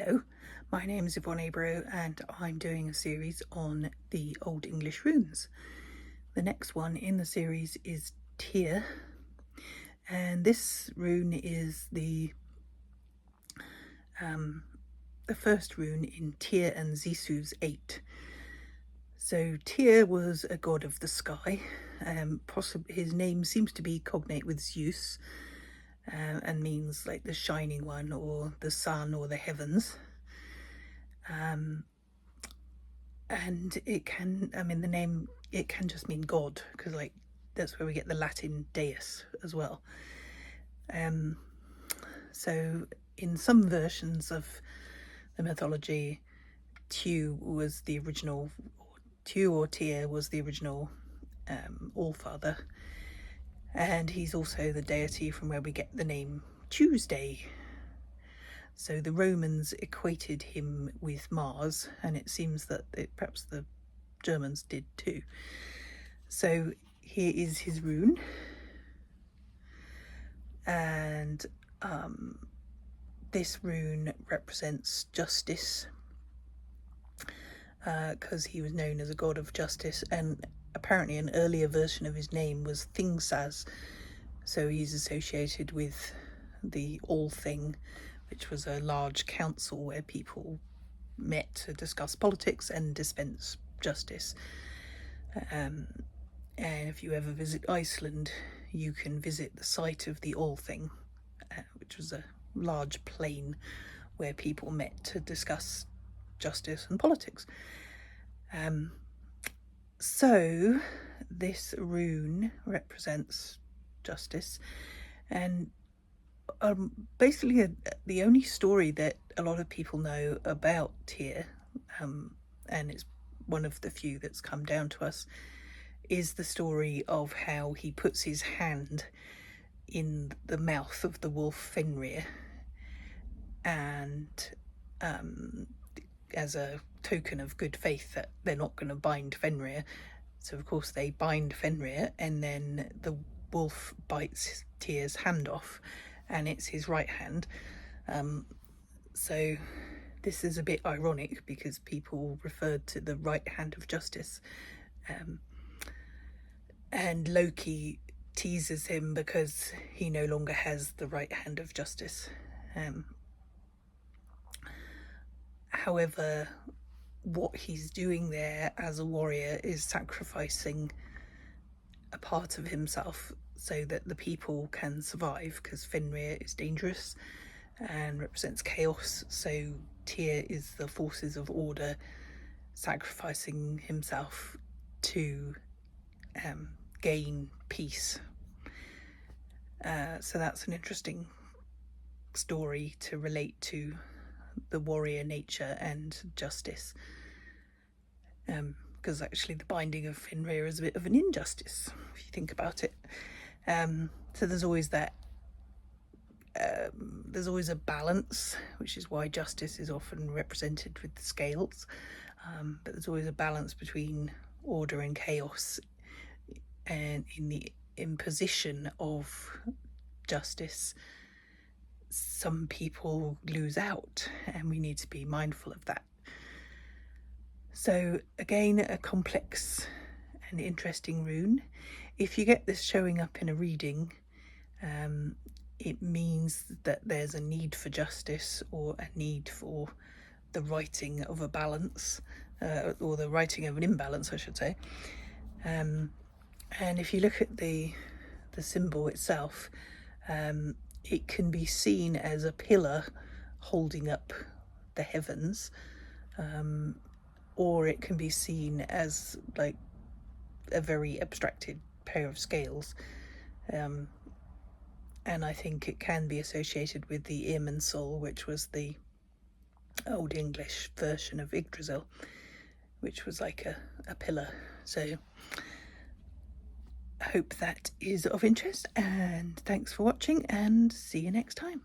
Hello, my name is Yvonne Abro and I'm doing a series on the Old English runes. The next one in the series is TYR, and this rune is the first rune in TYR and Zisu's 8. So TYR was a god of the sky. His name seems to be cognate with Zeus, and means like the shining one or the sun or the heavens. And it can, the name, it can just mean God, because like that's where we get the Latin deus as well. So in some versions of the mythology, TYR was the original, TYR was the original All-Father, and he's also the deity from where we get the name Tuesday. So the Romans equated him with Mars, and it seems that perhaps the Germans did too. So here is his rune, and this rune represents justice, because he was known as a god of justice, and apparently an earlier version of his name was Thingsas, so he's associated with the All Thing, which was a large council where people met to discuss politics and dispense justice. And if you ever visit Iceland, you can visit the site of the All Thing, which was a large plain where people met to discuss justice and politics. So this rune represents justice, and basically the only story that a lot of people know about TYR, and it's one of the few that's come down to us, is the story of how he puts his hand in the mouth of the wolf Fenrir, and as a token of good faith that they're not going to bind Fenrir. So of course they bind Fenrir, and then the wolf bites TYR's hand off, and it's his right hand. So this is a bit ironic because people referred to the right hand of justice, and Loki teases him because he no longer has the right hand of justice. However, what he's doing there as a warrior is sacrificing a part of himself so that the people can survive, because Fenrir is dangerous and represents chaos. So TYR is the forces of order, sacrificing himself to gain peace. So that's an interesting story to relate to the warrior nature and justice, because actually the binding of Fenrir is a bit of an injustice if you think about it. So there's always that, there's always a balance, which is why justice is often represented with the scales, but there's always a balance between order and chaos, and in the imposition of justice some people lose out, and we need to be mindful of that. So again, a complex and interesting rune. If you get this showing up in a reading, it means that there's a need for justice, or a need for the righting of a balance, or the righting of an imbalance, I should say. And if you look at the symbol itself, it can be seen as a pillar holding up the heavens, or it can be seen as like a very abstracted pair of scales, and I think it can be associated with the Irminsul, which was the Old English version of Yggdrasil, which was like a pillar. So I hope that is of interest, and thanks for watching, and see you next time.